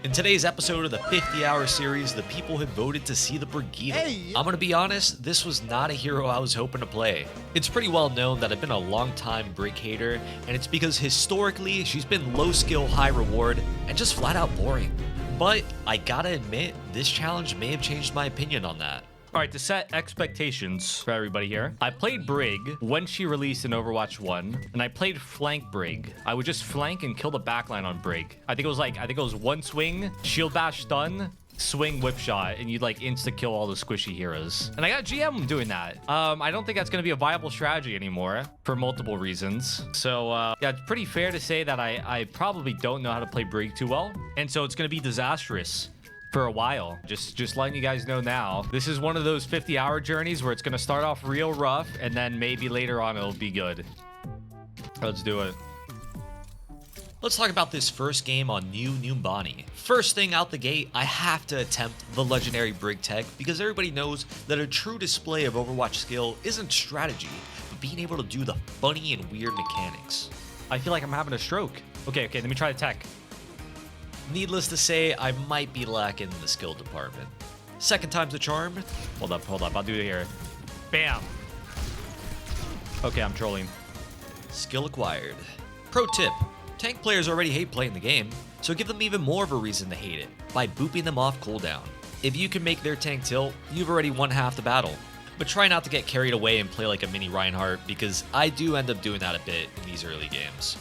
In today's episode of the 50-hour series, the people have voted to see the Brigitte. Hey! I'm gonna be honest, this was not a hero I was hoping to play. It's pretty well known that I've been a long-time Brig hater, and it's because historically, she's been low skill, high reward, and just flat out boring. But I gotta admit, this challenge may have changed my opinion on that. All right, to set expectations for everybody here, I played Brig when she released in Overwatch 1, and I played flank Brig. I would just flank and kill the backline on Brig. I think it was one swing, shield bash stun, swing whip shot, and you'd like insta kill all the squishy heroes. And I got GM doing that. I don't think that's gonna be a viable strategy anymore for multiple reasons. So yeah, it's pretty fair to say that I probably don't know how to play Brig too well, and so it's gonna be disastrous for a while. Just letting you guys know now. This is one of those 50-hour journeys where it's gonna start off real rough, and then maybe later on it'll be good. Let's do it. Let's talk about this first game on New Numbani. First thing out the gate, I have to attempt the legendary Brig tech because everybody knows that a true display of Overwatch skill isn't strategy, but being able to do the funny and weird mechanics. I feel like I'm having a stroke. Okay, let me try the tech. Needless to say, I might be lacking in the skill department. Second time's the charm. Hold up. I'll do it here. Bam. Okay, I'm trolling. Skill acquired. Pro tip, tank players already hate playing the game, so give them even more of a reason to hate it by booping them off cooldown. If you can make their tank tilt, you've already won half the battle. But try not to get carried away and play like a mini Reinhardt, because I do end up doing that a bit in these early games.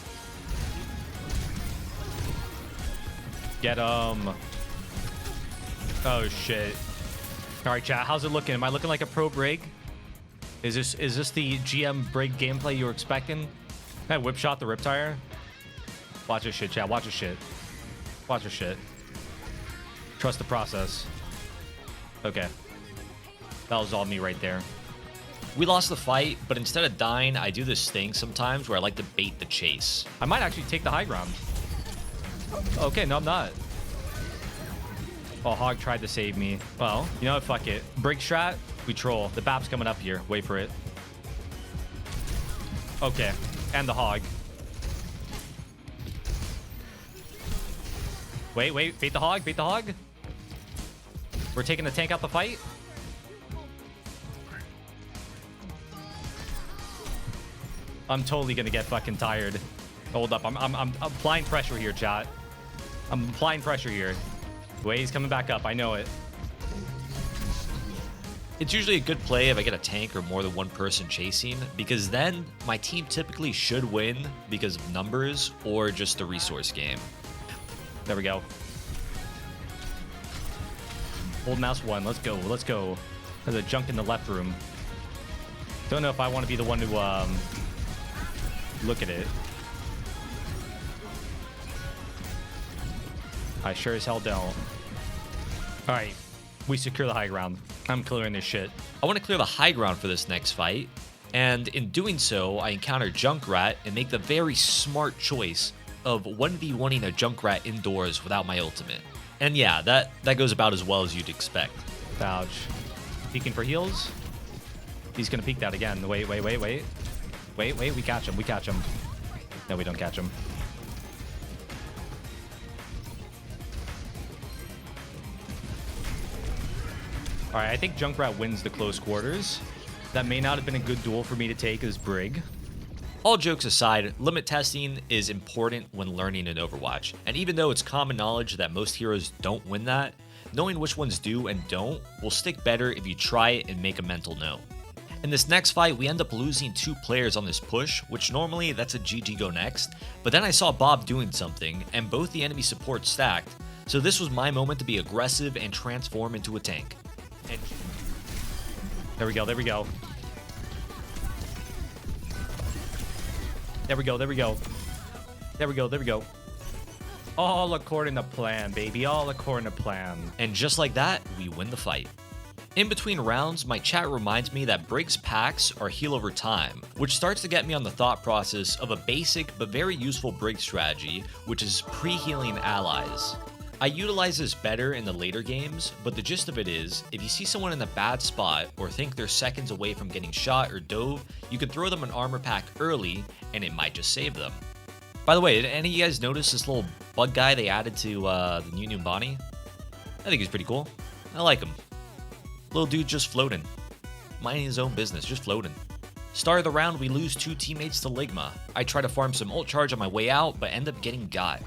Get him. Oh shit. All right, chat. How's it looking? Am I looking like a pro Brig? Is this the GM Brig gameplay you were expecting? Can I whip shot the Riptire? Watch this shit, chat. Watch this shit. Watch this shit. Trust the process. Okay. That was all me right there. We lost the fight, but instead of dying, I do this thing sometimes where I like to bait the chase. I might actually take the high ground. Okay, no, I'm not. Oh, Hog tried to save me. Well, you know what? Fuck it. Brig strat, we troll. The BAP's coming up here. Wait for it. Okay, and the Hog. Wait. Bait the Hog. Bait the Hog. We're taking the tank out the fight. I'm totally gonna get fucking tired. Hold up. I'm applying pressure here, chat. I'm applying pressure here. Wait, he's coming back up. I know it. It's usually a good play if I get a tank or more than one person chasing, because then my team typically should win because of numbers or just the resource game. There we go. Hold mouse 1. Let's go. There's a junk in the left room. Don't know if I want to be the one to look at it. I sure as hell don't. Alright, we secure the high ground. I'm clearing this shit. I want to clear the high ground for this next fight, and in doing so, I encounter Junkrat and make the very smart choice of 1v1ing a Junkrat indoors without my ultimate. And yeah, that goes about as well as you'd expect. Ouch. Peeking for heals. He's gonna peek that again. Wait. We catch him. No, we don't catch him. All right, I think Junkrat wins the close quarters. That may not have been a good duel for me to take as Brig. All jokes aside, limit testing is important when learning in Overwatch, and even though it's common knowledge that most heroes don't win that, knowing which ones do and don't will stick better if you try it and make a mental note. In this next fight, we end up losing 2 players on this push, which normally that's a GG go next, but then I saw Bob doing something, and both the enemy supports stacked, so this was my moment to be aggressive and transform into a tank. And There we go. There we go. All according to plan, baby. All according to plan. And just like that, we win the fight. In between rounds, my chat reminds me that Brig's packs are heal over time, which starts to get me on the thought process of a basic but very useful Brig strategy, which is pre-healing allies. I utilize this better in the later games, but the gist of it is, if you see someone in a bad spot or think they're seconds away from getting shot or dove, you can throw them an armor pack early and it might just save them. By the way, did any of you guys notice this little bug guy they added to the new Bonnie? I think he's pretty cool. I like him. Little dude just floating. Minding his own business, just floating. Start of the round, we lose 2 teammates to Ligma. I try to farm some ult charge on my way out, but end up getting got.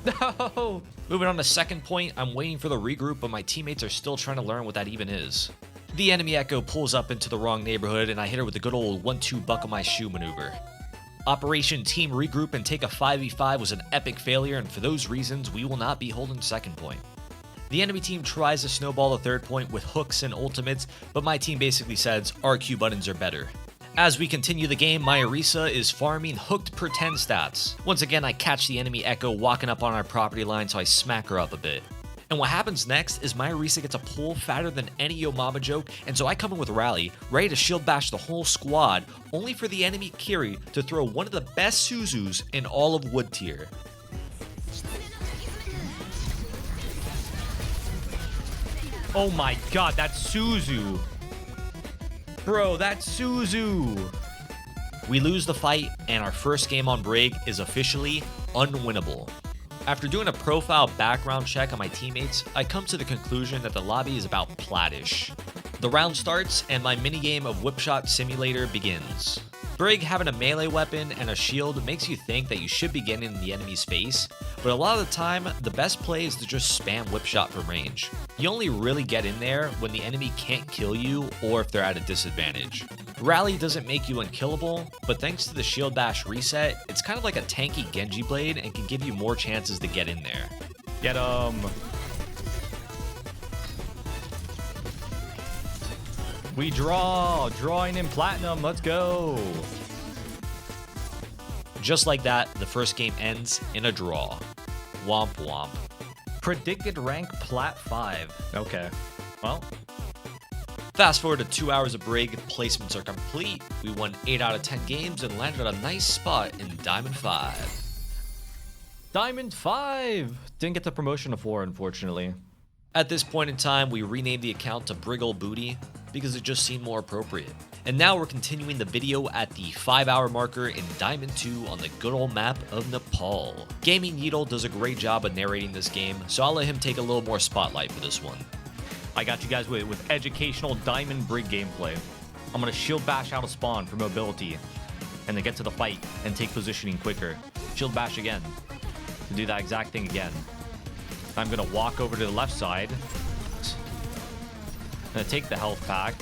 No! Moving on to second point, I'm waiting for the regroup, but my teammates are still trying to learn what that even is. The enemy Echo pulls up into the wrong neighborhood, and I hit her with the good old 1-2 buckle my shoe maneuver. Operation Team Regroup and take a 5v5 was an epic failure, and for those reasons, we will not be holding second point. The enemy team tries to snowball the third point with hooks and ultimates, but my team basically says our Q buttons are better. As we continue the game, my Orisa is farming hooked per 10 stats. Once again, I catch the enemy Echo walking up on our property line, so I smack her up a bit. And what happens next is my Orisa gets a pull fatter than any Yo Mama joke, and so I come in with Rally, ready to shield bash the whole squad, only for the enemy Kiri to throw one of the best Suzus in all of Wood Tier. Oh my god, that's Suzu. Bro, that's Suzu. We lose the fight, and our first game on Brig is officially unwinnable. After doing a profile background check on my teammates, I come to the conclusion that the lobby is about plattish. The round starts, and my minigame of Whipshot Simulator begins. Brig having a melee weapon and a shield makes you think that you should be getting in the enemy's face, but a lot of the time, the best play is to just spam Whipshot from range. You only really get in there when the enemy can't kill you or if they're at a disadvantage. Rally doesn't make you unkillable, but thanks to the shield bash reset, it's kind of like a tanky Genji blade and can give you more chances to get in there. Get him. We drawing in platinum, let's go. Just like that, the first game ends in a draw. Womp womp. Predicted rank plat 5. Okay, well. Fast forward to 2 hours of Brig, placements are complete. We won 8 out of 10 games and landed a nice spot in Diamond 5. Diamond 5! Didn't get the promotion to 4, unfortunately. At this point in time, we renamed the account to Briggle Booty because it just seemed more appropriate. And now we're continuing the video at the 5-hour marker in Diamond 2 on the good old map of Nepal. Gaming Yeatle does a great job of narrating this game, so I'll let him take a little more spotlight for this one. I got you guys with educational Diamond Brig gameplay. I'm gonna shield bash out of spawn for mobility, and then get to the fight and take positioning quicker. Shield bash again, to do that exact thing again. I'm gonna walk over to the left side. I'm gonna take the health pack.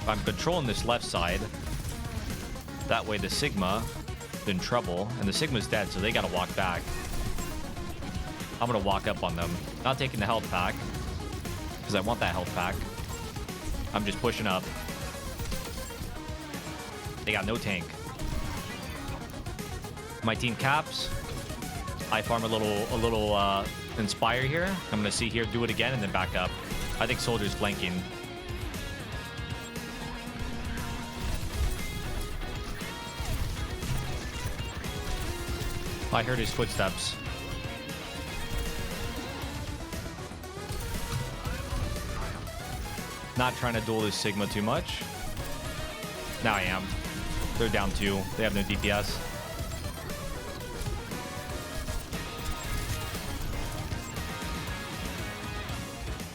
I'm controlling this left side. That way the Sigma is in trouble, and the Sigma's dead, so they gotta walk back. I'm gonna walk up on them. Not taking the health pack, because I want that health pack. I'm just pushing up. They got no tank. My team caps. I farm a little inspire here. I'm gonna see here, do it again, and then back up. I think Soldier's flanking. I heard his footsteps. Not trying to duel this Sigma too much. Now I am. They're down 2. They have no DPS.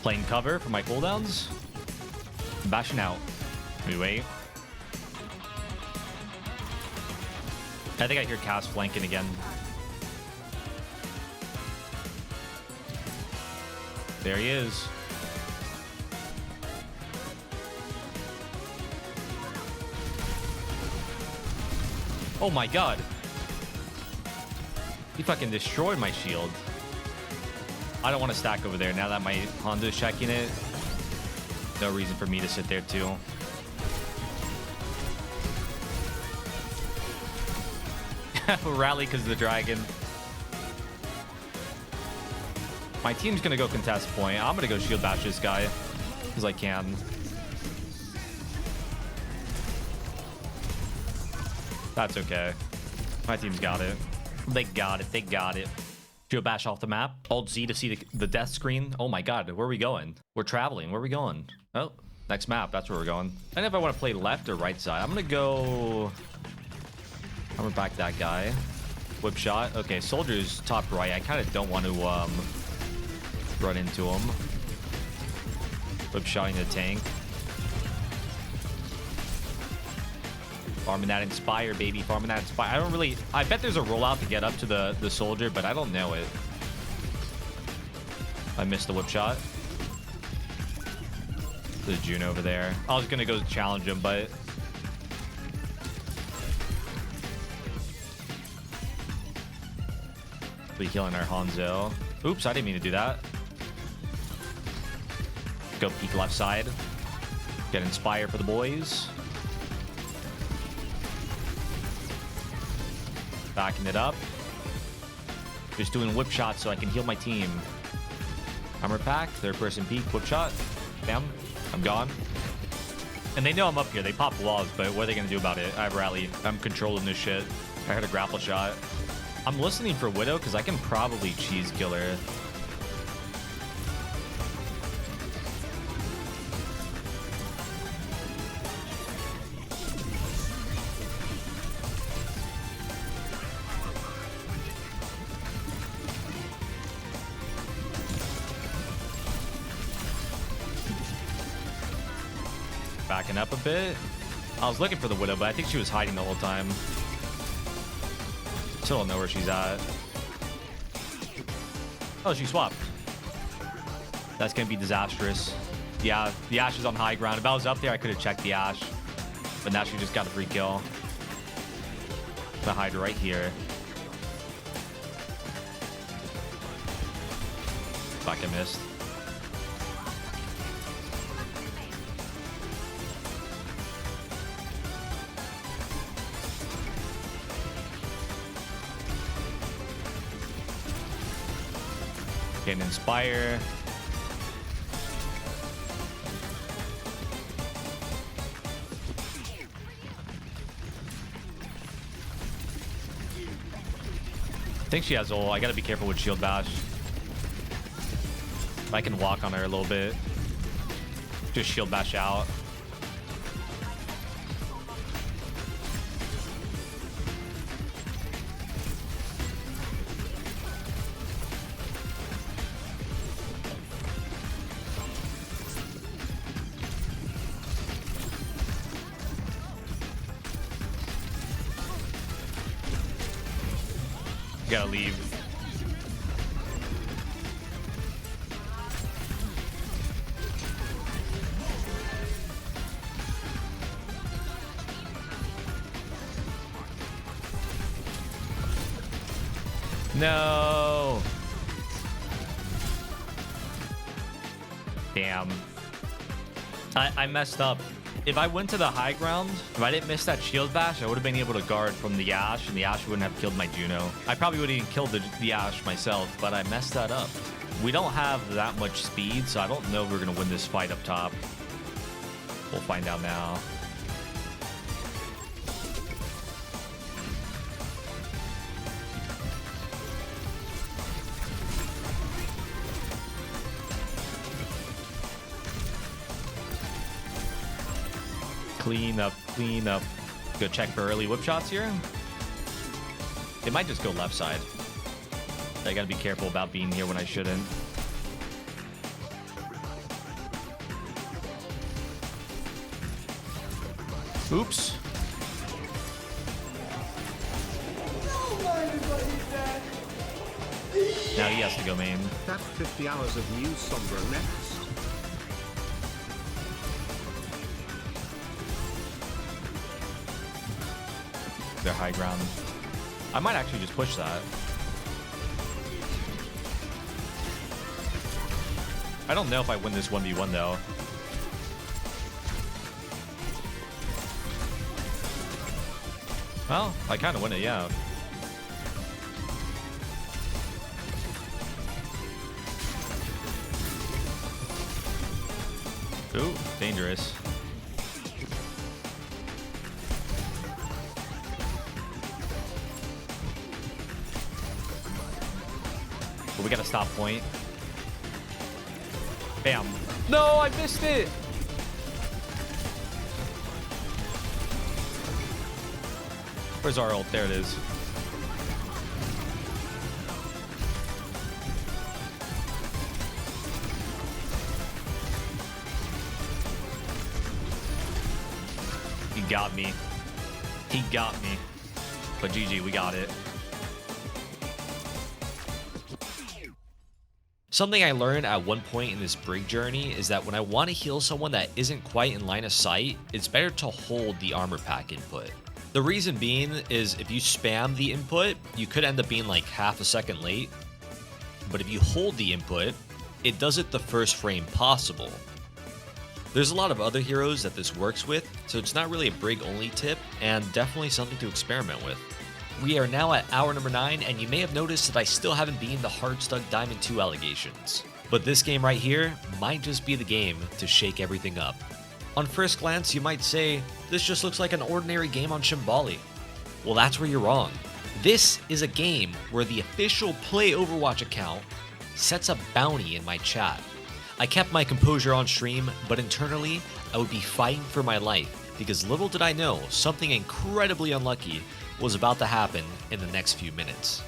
Playing cover for my cooldowns. I'm bashing out. We wait. I think I hear Cass flanking again. There he is. Oh my god. He fucking destroyed my shield. I don't want to stack over there now that my Honda is checking it. No reason for me to sit there too. Rally because of the dragon. My team's gonna go contest point. I'm gonna go shield bash this guy because I can. That's okay. My team's got it. They got it. They got it. Shield bash off the map. Alt Z to see the death screen. Oh my god, where are we going? We're traveling. Where are we going? Oh, next map. That's where we're going. And if I want to play left or right side, I'm gonna go. I'm gonna back that guy. Whip shot. Okay, soldier's top right. I kind of don't want to run into him. Whip shotting the tank. Farming that Inspire, baby. Farming that Inspire. I don't really... I bet there's a rollout to get up to the soldier, but I don't know it. I missed the whip shot. There's June over there. I was going to go challenge him, but... we healing our Hanzo. Oops, I didn't mean to do that. Go peek left side. Get Inspire for the boys. Backing it up. Just doing whip shots so I can heal my team. Armor pack, third person peek, whip shot. Bam, I'm gone. And they know I'm up here. They pop walls, but what are they gonna do about it? I have rally. I'm controlling this shit. I heard a grapple shot. I'm listening for Widow because I can probably cheese kill her. Backing up a bit. I was looking for the Widow, but I think she was hiding the whole time. Still don't know where she's at. Oh, she swapped. That's gonna be disastrous. Yeah, the Ashe is on high ground. If I was up there, I could have checked the Ashe. But now she just got a free kill. Gonna hide right here. Fuck, I missed. Getting Inspire. I think she has ult. I gotta be careful with shield bash. I can walk on her a little bit. Just shield bash out. Gotta leave. No. Damn. I messed up. If I went to the high ground, if I didn't miss that shield bash, I would have been able to guard from the Ashe, and the Ashe wouldn't have killed my Juno. I probably would have even killed the Ashe myself, but I messed that up. We don't have that much speed, so I don't know if we're going to win this fight up top. We'll find out now. Clean up, clean up. Go check for early whip shots here. They might just go left side. I gotta be careful about being here when I shouldn't. Oops. Now he has to go main. That 50 hours of news Sombra next. Their high ground. I might actually just push that. I don't know if I win this 1v1 though. Well, I kind of win it, yeah. Ooh, dangerous. But we got a stop point. Bam. No, I missed it. Where's our ult? There it is. got me. He got me. But GG, we got it. Something I learned at one point in this Brig journey is that when I want to heal someone that isn't quite in line of sight, it's better to hold the armor pack input. The reason being is if you spam the input, you could end up being like half a second late. But if you hold the input, it does it the first frame possible. There's a lot of other heroes that this works with, so it's not really a Brig only tip, and definitely something to experiment with. We are now at hour number 9, and you may have noticed that I still haven't beaten the hard stuck Diamond 2 allegations. But this game right here might just be the game to shake everything up. On first glance, you might say, this just looks like an ordinary game on Shimbali. Well, that's where you're wrong. This is a game where the official Play Overwatch account sets a bounty in my chat. I kept my composure on stream, but internally, I would be fighting for my life, because little did I know something incredibly unlucky was about to happen in the next few minutes.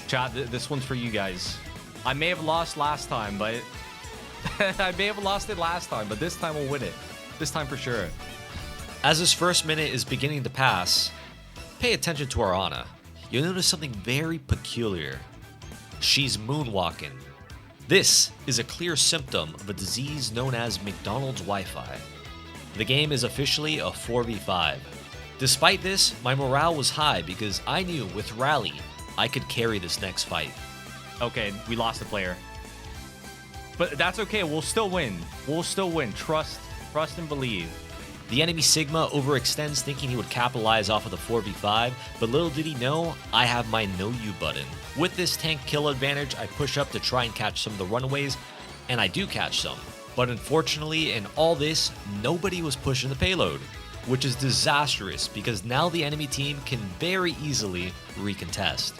Chat, this one's for you guys. I may have lost last time, but I may have lost it last time, but this time we'll win it. This time for sure. As this first minute is beginning to pass, pay attention to our Ana. You'll notice something very peculiar. She's moonwalking. This is a clear symptom of a disease known as McDonald's Wi-Fi. The game is officially a 4v5. Despite this, my morale was high because I knew with Rally, I could carry this next fight. Okay, we lost a player. But that's okay, we'll still win. We'll still win. Trust and believe. The enemy Sigma overextends thinking he would capitalize off of the 4v5, but little did he know, I have my no you button. With this tank kill advantage, I push up to try and catch some of the runaways, and I do catch some. But unfortunately, in all this, nobody was pushing the payload, which is disastrous because now the enemy team can very easily recontest,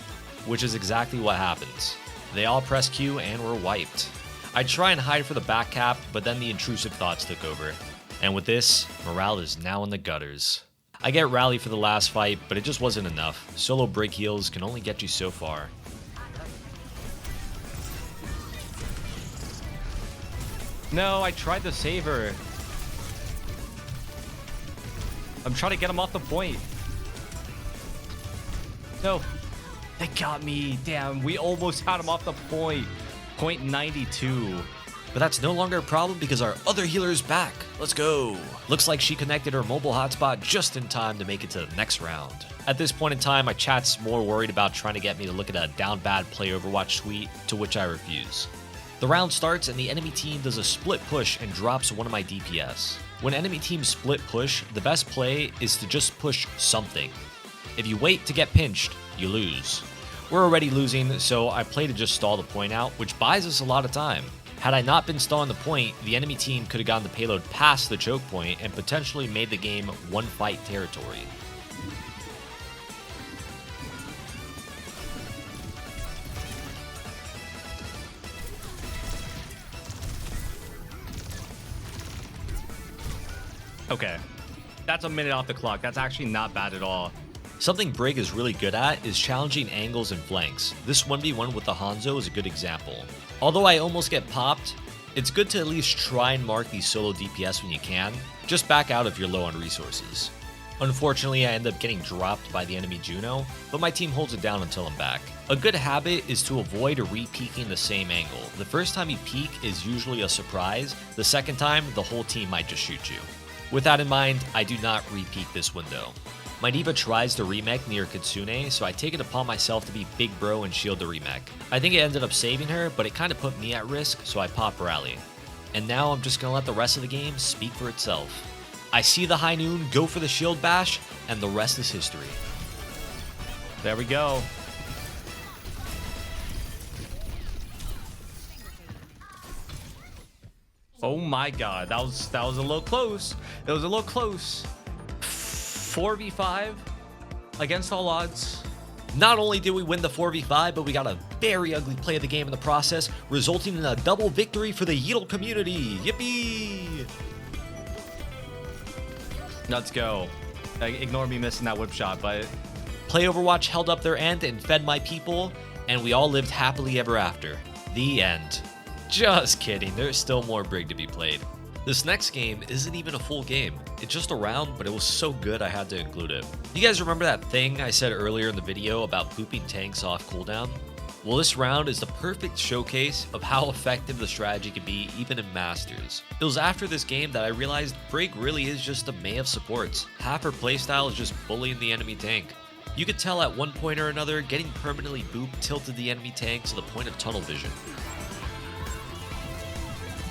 which is exactly what happens. They all press Q and were wiped. I try and hide for the back cap, but then the intrusive thoughts took over. And with this, morale is now in the gutters. I get Rally for the last fight, but it just wasn't enough. Solo Brig heals can only get you so far. No, I tried to save her. I'm trying to get him off the point. No. They got me. Damn, we almost had him off the point. Point 92. But that's no longer a problem because our other healer is back. Let's go. Looks like she connected her mobile hotspot just in time to make it to the next round. At this point in time, my chat's more worried about trying to get me to look at a down bad Play Overwatch tweet, to which I refuse. The round starts and the enemy team does a split push and drops one of my DPS. When enemy teams split push, the best play is to just push something. If you wait to get pinched, you lose. We're already losing, so I play to just stall the point out, which buys us a lot of time. Had I not been stalling the point, the enemy team could have gotten the payload past the choke point and potentially made the game one fight territory. Okay. That's a minute off the clock. That's actually not bad at all. Something Brig is really good at is challenging angles and flanks. This 1v1 with the Hanzo is a good example. Although I almost get popped, it's good to at least try and mark these solo DPS when you can. Just back out if you're low on resources. Unfortunately, I end up getting dropped by the enemy Juno, but my team holds it down until I'm back. A good habit is to avoid re-peeking the same angle. The first time you peek is usually a surprise. The second time, the whole team might just shoot you. With that in mind, I do not re-peek this window. My diva tries to remech near Kitsune, so I take it upon myself to be big bro and shield the remech. I think it ended up saving her, but it kind of put me at risk, so I pop Rally. And now I'm just gonna let the rest of the game speak for itself. I see the High Noon go for the shield bash, and the rest is history. There we go. Oh my god, that was a little close. It was a little close. 4v5 against all odds. Not only did we win the 4v5, but we got a very ugly play of the game in the process, resulting in a double victory for the yeatle community. Yippee! Let's go. Ignore me missing that whip shot, but Play Overwatch held up their end and fed my people, and we all lived happily ever after. The end. Just kidding, there's still more Brig to be played. This next game isn't even a full game. It's just a round, but it was so good I had to include it. You guys remember that thing I said earlier in the video about booping tanks off cooldown? Well, this round is the perfect showcase of how effective the strategy can be even in Masters. It was after this game that I realized Brig really is just a Mei of supports. Half her playstyle is just bullying the enemy tank. You could tell at one point or another, getting permanently booped tilted the enemy tank to the point of tunnel vision.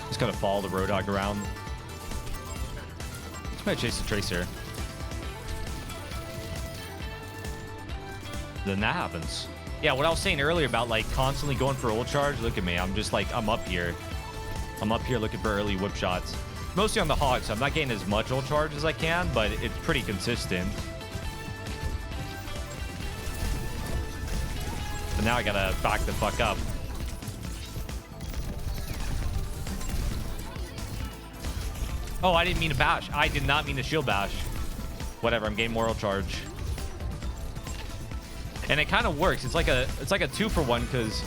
Just gonna follow the Roadhog around. Just gonna chase the Tracer. Then that happens. Yeah, what I was saying earlier about like constantly going for ult charge. Look at me. I'm just like, I'm up here. I'm up here looking for early whip shots. Mostly on the Hog, so I'm not getting as much ult charge as I can, but it's pretty consistent. But now I gotta back the fuck up. Oh, I didn't mean to bash. I did not mean to shield bash. Whatever, I'm getting more ult charge. And it kind of works. It's like a 2-for-1 because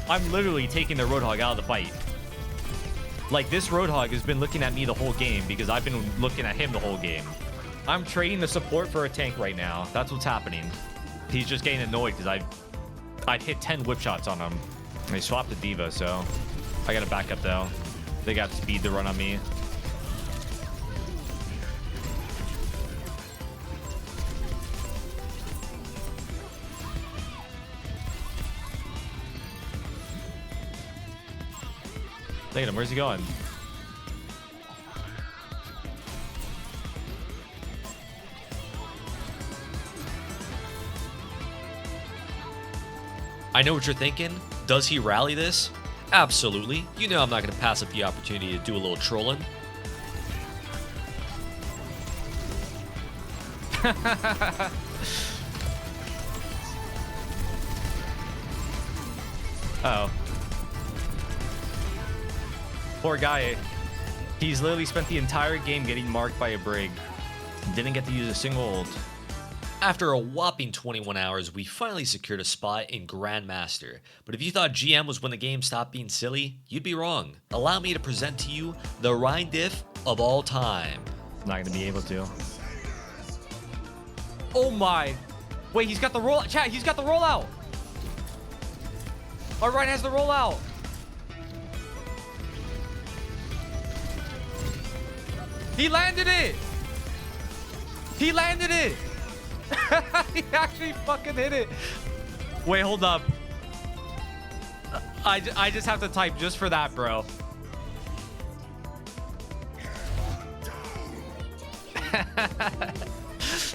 I'm literally taking the Roadhog out of the fight. Like this Roadhog has been looking at me the whole game because I've been looking at him the whole game. I'm trading the support for a tank right now. That's what's happening. He's just getting annoyed because I'd hit 10 whip shots on him. And they swapped the D.Va, so I gotta back up though. They got speed to run on me. Look at him. Where's he going? I know what you're thinking. Does he rally this? Absolutely. You know I'm not going to pass up the opportunity to do a little trolling. Uh-oh. Poor guy. He's literally spent the entire game getting marked by a Brig. Didn't get to use a single ult. After a whopping 21 hours, we finally secured a spot in Grandmaster. But if you thought GM was when the game stopped being silly, you'd be wrong. Allow me to present to you the Rhine diff of all time. Not gonna be able to. Oh my. Wait, he's got the roll. Chat, he's got the rollout. Our Rhine has the rollout. He landed it. He landed it. He actually fucking hit it. Wait, hold up. I just have to type just for that, bro.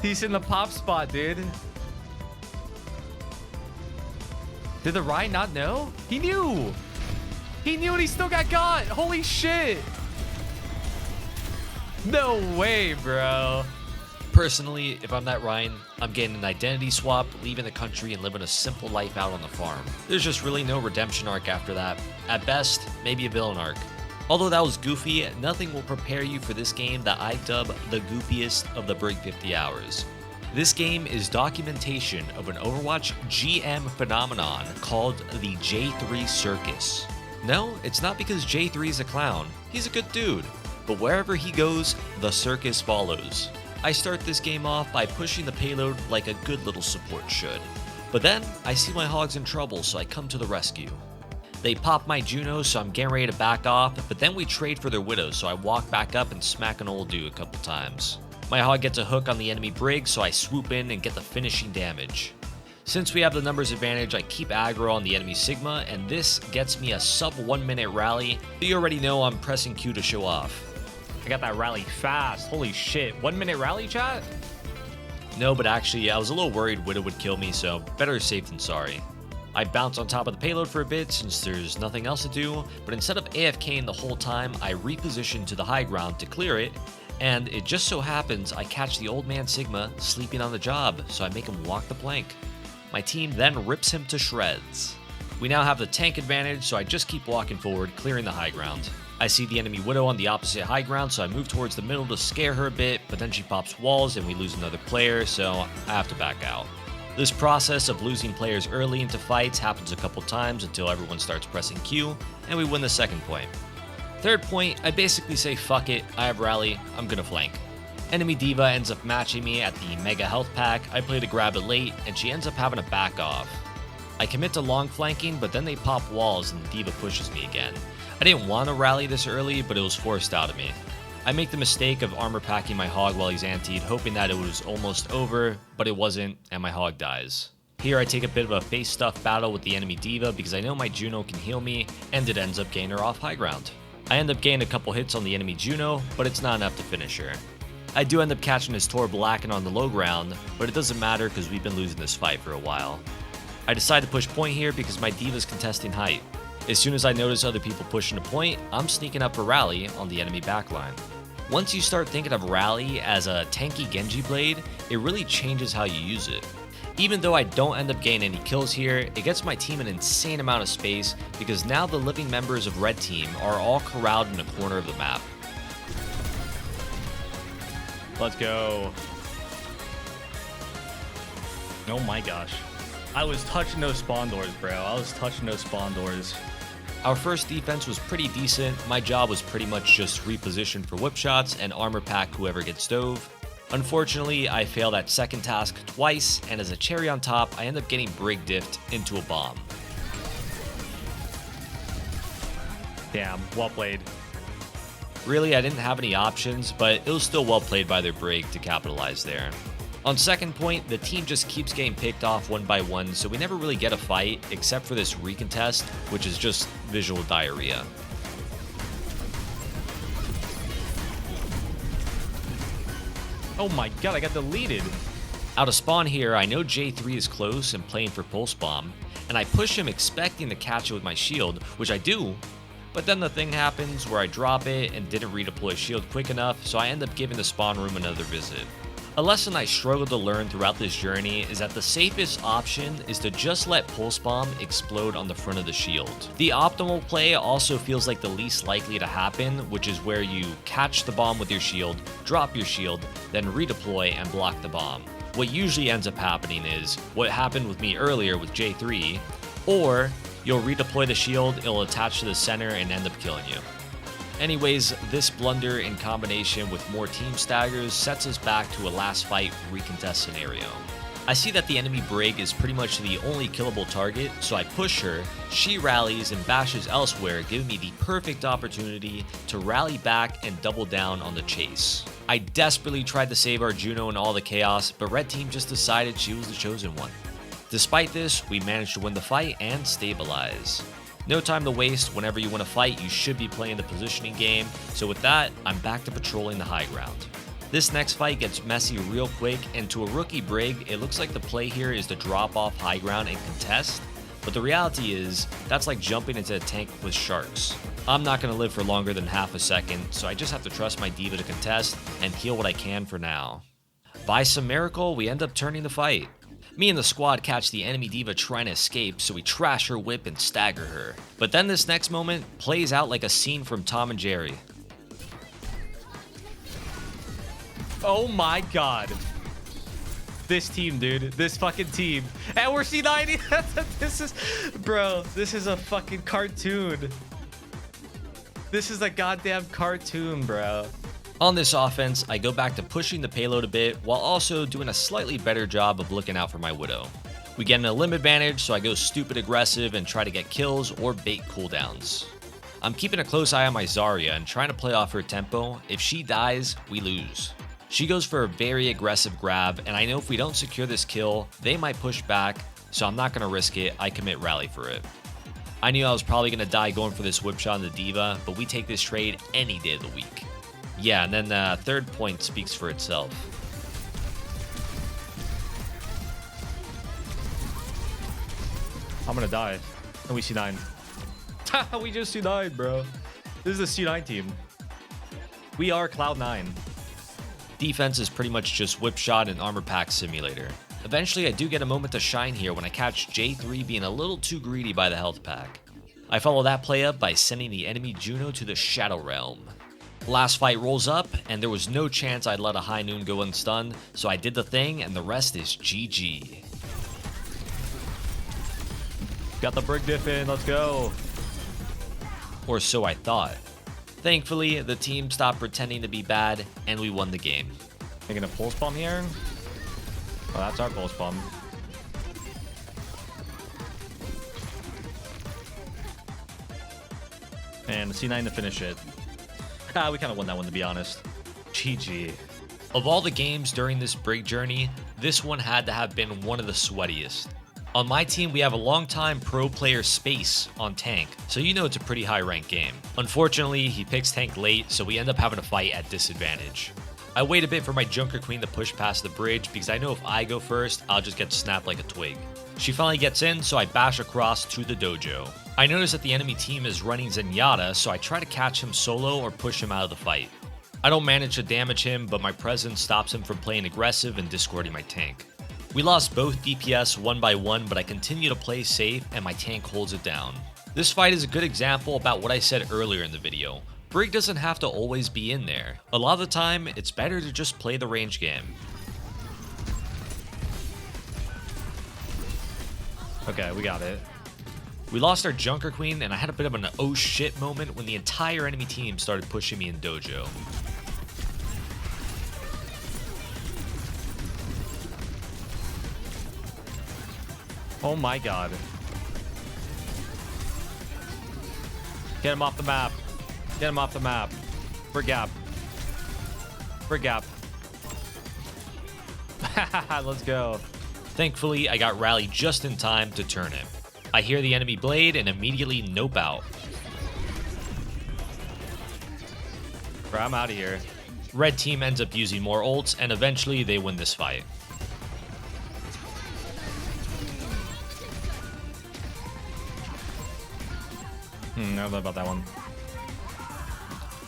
He's in the pop spot, dude. Did the Rhine not know? He knew. He knew and he still got. Holy shit. No way, bro. Personally, if I'm that Ryan, I'm getting an identity swap, leaving the country, and living a simple life out on the farm. There's just really no redemption arc after that. At best, maybe a villain arc. Although that was goofy, nothing will prepare you for this game that I dub the goofiest of the Brig 50 hours. This game is documentation of an Overwatch GM phenomenon called the J3 Circus. No, it's not because J3 is a clown. He's a good dude. But wherever he goes, the circus follows. I start this game off by pushing the payload like a good little support should. But then, I see my Hogs in trouble, so I come to the rescue. They pop my Juno, so I'm getting ready to back off, but then we trade for their Widows, so I walk back up and smack an old dude a couple times. My Hog gets a hook on the enemy Brig, so I swoop in and get the finishing damage. Since we have the numbers advantage, I keep aggro on the enemy Sigma, and this gets me a sub 1 minute rally. You already know I'm pressing Q to show off. I got that rally fast. Holy shit. 1 minute rally, chat? No, but actually, I was a little worried Widow would kill me, so better safe than sorry. I bounce on top of the payload for a bit since there's nothing else to do, but instead of AFKing the whole time, I reposition to the high ground to clear it, and it just so happens I catch the old man Sigma sleeping on the job, so I make him walk the plank. My team then rips him to shreds. We now have the tank advantage, so I just keep walking forward, clearing the high ground. I see the enemy Widow on the opposite high ground, so I move towards the middle to scare her a bit, but then she pops walls and we lose another player, so I have to back out. This process of losing players early into fights happens a couple times until everyone starts pressing Q, and we win the second point. Third point, I basically say fuck it, I have rally, I'm gonna flank. Enemy diva ends up matching me at the mega health pack, I play to grab it late, and she ends up having to back off. I commit to long flanking, but then they pop walls and the diva pushes me again. I didn't want to rally this early, but it was forced out of me. I make the mistake of armor packing my hog while he's antied, hoping that it was almost over, but it wasn't, and my hog dies. Here I take a bit of a face stuff battle with the enemy diva because I know my Juno can heal me, and it ends up getting her off high ground. I end up getting a couple hits on the enemy Juno, but it's not enough to finish her. I do end up catching his Tor Blacken on the low ground, but it doesn't matter because we've been losing this fight for a while. I decide to push point here because my diva's contesting height. As soon as I notice other people pushing a point, I'm sneaking up for rally on the enemy backline. Once you start thinking of rally as a tanky Genji blade, it really changes how you use it. Even though I don't end up getting any kills here, it gets my team an insane amount of space because now the living members of red team are all corralled in a corner of the map. Let's go. Oh my gosh. I was touching those spawn doors, bro. I was touching those spawn doors. Our first defense was pretty decent. My job was pretty much just reposition for whip shots and armor pack whoever gets dove. Unfortunately, I fail that second task twice, and as a cherry on top, I end up getting Brig diffed into a bomb. Damn, well played. Really, I didn't have any options, but it was still well played by their Brig to capitalize there. On second point, the team just keeps getting picked off one by one, so we never really get a fight, except for this recontest, which is just visual diarrhea. Oh my god, I got deleted. Out of spawn here, I know J3 is close and playing for pulse bomb, and I push him expecting to catch it with my shield, which I do, but then the thing happens where I drop it and didn't redeploy shield quick enough, so I end up giving the spawn room another visit. A lesson I struggled to learn throughout this journey is that the safest option is to just let Pulse Bomb explode on the front of the shield. The optimal play also feels like the least likely to happen, which is where you catch the bomb with your shield, drop your shield, then redeploy and block the bomb. What usually ends up happening is what happened with me earlier with J3, or you'll redeploy the shield, it'll attach to the center and end up killing you. Anyways, this blunder in combination with more team staggers sets us back to a last fight recontest scenario. I see that the enemy Brig is pretty much the only killable target, so I push her, she rallies and bashes elsewhere, giving me the perfect opportunity to rally back and double down on the chase. I desperately tried to save our Juno in all the chaos, but red team just decided she was the chosen one. Despite this, we managed to win the fight and stabilize. No time to waste. Whenever you win a fight, you should be playing the positioning game. So with that, I'm back to patrolling the high ground. This next fight gets messy real quick, and to a rookie Brig, it looks like the play here is to drop off high ground and contest. But the reality is, that's like jumping into a tank with sharks. I'm not going to live for longer than half a second, so I just have to trust my diva to contest and heal what I can for now. By some miracle, we end up turning the fight. Me and the squad catch the enemy diva trying to escape, so we trash her whip and stagger her. But then this next moment plays out like a scene from Tom and Jerry. Oh my god. This team, dude. This fucking team. And we're C90. This is a fucking cartoon. This is a goddamn cartoon, bro. On this offense, I go back to pushing the payload a bit while also doing a slightly better job of looking out for my Widow. We get an limb advantage, so I go stupid aggressive and try to get kills or bait cooldowns. I'm keeping a close eye on my Zarya and trying to play off her tempo. If she dies, we lose. She goes for a very aggressive grab, and I know if we don't secure this kill, they might push back, so I'm not going to risk it. I commit rally for it. I knew I was probably going to die going for this whip shot on the diva, but we take this trade any day of the week. Yeah, and then the third point speaks for itself. I'm gonna die. And we C9. We just C9, bro. This is a C9 team. We are Cloud9. Defense is pretty much just whip shot and armor pack simulator. Eventually, I do get a moment to shine here when I catch J3 being a little too greedy by the health pack. I follow that play up by sending the enemy Juno to the Shadow Realm. Last fight rolls up, and there was no chance I'd let a high noon go unstunned, so I did the thing, and the rest is GG. Got the Brig diff in, let's go. Or so I thought. Thankfully, the team stopped pretending to be bad, and we won the game. Making a pulse bomb here. Oh, that's our pulse bomb. And the C9 to finish it. We kind of won that one, to be honest. GG. Of all the games during this Brig journey, this one had to have been one of the sweatiest. On my team, we have a longtime pro player Space on tank, so you know it's a pretty high ranked game. Unfortunately, he picks tank late, so we end up having to fight at disadvantage. I wait a bit for my Junker Queen to push past the bridge because I know if I go first, I'll just get snapped like a twig. She finally gets in, so I bash across to the dojo. I notice that the enemy team is running Zenyatta, so I try to catch him solo or push him out of the fight. I don't manage to damage him, but my presence stops him from playing aggressive and discording my tank. We lost both DPS one by one, but I continue to play safe and my tank holds it down. This fight is a good example about what I said earlier in the video. Brig doesn't have to always be in there. A lot of the time, it's better to just play the range game. Okay, we got it. We lost our Junker Queen, and I had a bit of an oh shit moment when the entire enemy team started pushing me in dojo. Oh my god. Get him off the map. Get him off the map. For gap. For gap. Let's go. Thankfully, I got Rally just in time to turn him. I hear the enemy blade and immediately nope out. Bro, I'm out of here. Red team ends up using more ults, and eventually they win this fight. I don't know about that one.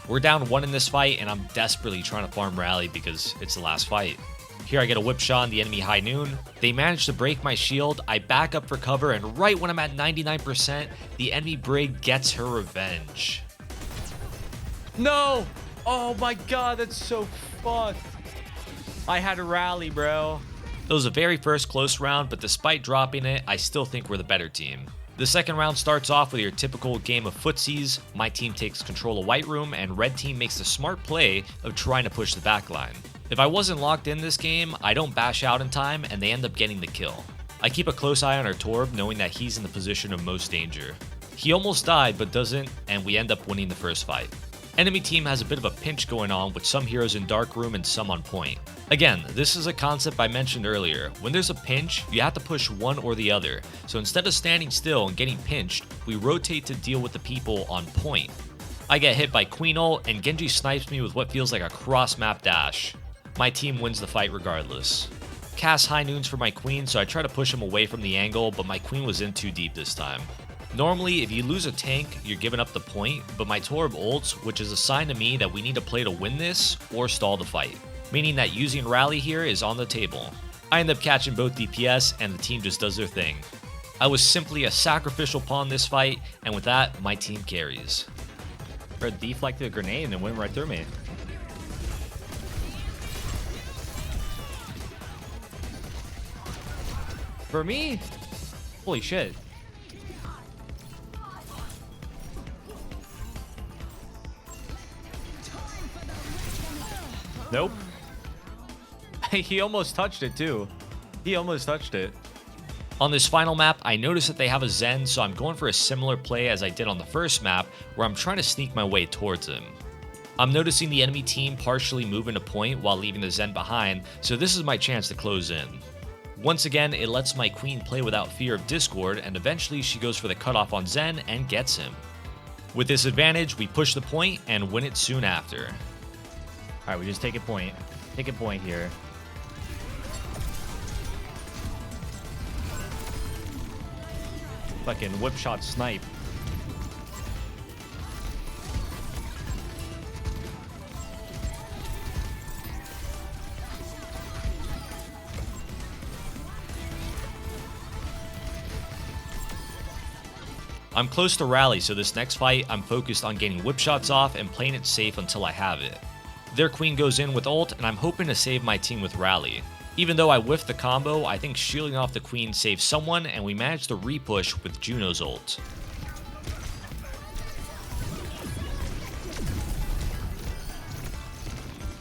We're down one in this fight, and I'm desperately trying to farm Rally because it's the last fight. Here I get a whip shot on the enemy high noon. They manage to break my shield. I back up for cover, and right when I'm at 99%, the enemy Brig gets her revenge. No! Oh my god, that's so fucked. I had a Rally, bro. It was the very first close round, but despite dropping it, I still think we're the better team. The second round starts off with your typical game of footsies. My team takes control of White Room, and Red team makes the smart play of trying to push the backline. If I wasn't locked in this game, I don't bash out in time, and they end up getting the kill. I keep a close eye on our Torb, knowing that he's in the position of most danger. He almost died, but doesn't, and we end up winning the first fight. Enemy team has a bit of a pinch going on with some heroes in Dark Room and some on point. Again, this is a concept I mentioned earlier. When there's a pinch, you have to push one or the other. So instead of standing still and getting pinched, we rotate to deal with the people on point. I get hit by Queen ult, and Genji snipes me with what feels like a cross-map dash. My team wins the fight regardless. Cast high noons for my Queen, so I try to push him away from the angle, but my Queen was in too deep this time. Normally, if you lose a tank, you're giving up the point, but my Torb ults, which is a sign to me that we need to play to win this or stall the fight, meaning that using Rally here is on the table. I end up catching both DPS, and the team just does their thing. I was simply a sacrificial pawn this fight, and with that, my team carries. Bro, deflected a grenade and it went right through me. For me? Holy shit. Nope. He almost touched it too. He almost touched it. On this final map, I notice that they have a Zen, so I'm going for a similar play as I did on the first map, where I'm trying to sneak my way towards him. I'm noticing the enemy team partially moving a point while leaving the Zen behind, so this is my chance to close in. Once again, it lets my Queen play without fear of Discord, and eventually she goes for the cutoff on Zen and gets him. With this advantage, we push the point and win it soon after. Alright, we just take a point. Take a point here. Fucking whip shot snipe. I'm close to Rally, so this next fight, I'm focused on getting whip shots off and playing it safe until I have it. Their Queen goes in with ult, and I'm hoping to save my team with Rally. Even though I whiffed the combo, I think shielding off the Queen saves someone, and we managed to repush with Juno's ult.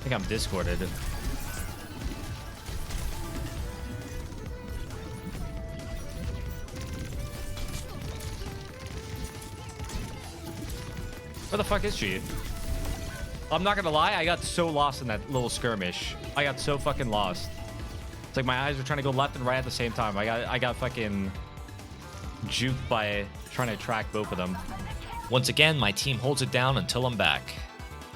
think I'm discorded. Where the fuck is she? I'm not gonna lie, I got so lost in that little skirmish. I got so fucking lost. It's like my eyes were trying to go left and right at the same time. I got fucking juked by trying to track both of them. Once again, my team holds it down until I'm back.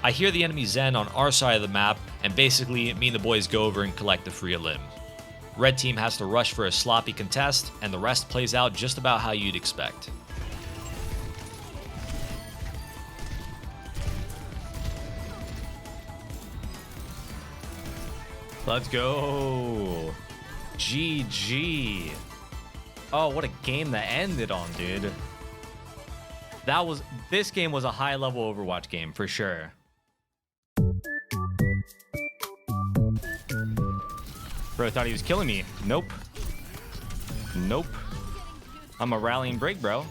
I hear the enemy Zen on our side of the map, and basically, me and the boys go over and collect the free limb. Red team has to rush for a sloppy contest, and the rest plays out just about how you'd expect. Let's go. GG. Oh, what a game that ended on, dude. This game was a high level Overwatch game for sure. Bro thought he was killing me. Nope. Nope. I'm a rallying break, bro.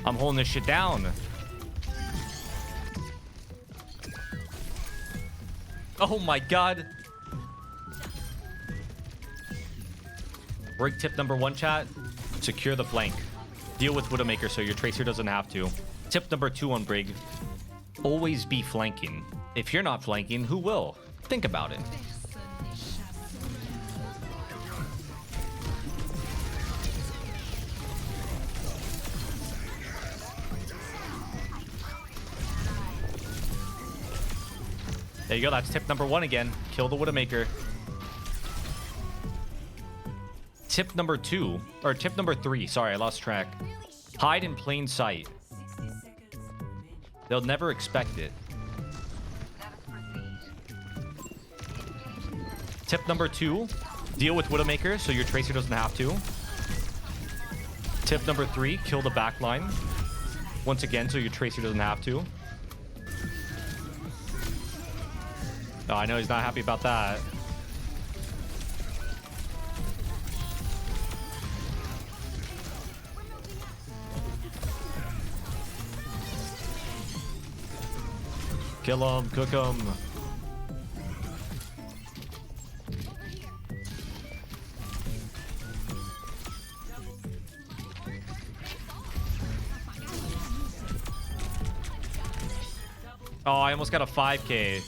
I'm holding this shit down. Oh my god. Break tip number 1, chat. Secure the flank. Deal with Widowmaker so your Tracer doesn't have to. Tip number 2 on Brig. Always be flanking. If you're not flanking, who will? Think about it. There you go. That's tip number 1 again. Kill the Widowmaker. Tip number 2, or tip number 3. Sorry, I lost track. Hide in plain sight. They'll never expect it. Tip number 2, deal with Widowmaker so your Tracer doesn't have to. Tip number 3, kill the backline. Once again, so your Tracer doesn't have to. Oh, I know he's not happy about that. Kill him, cook him. Oh, I almost got a 5K.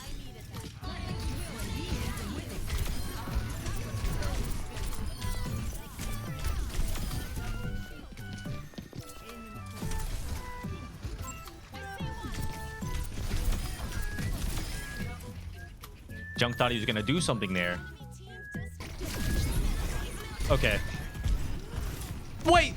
Junk thought he was gonna do something there. Okay. Wait!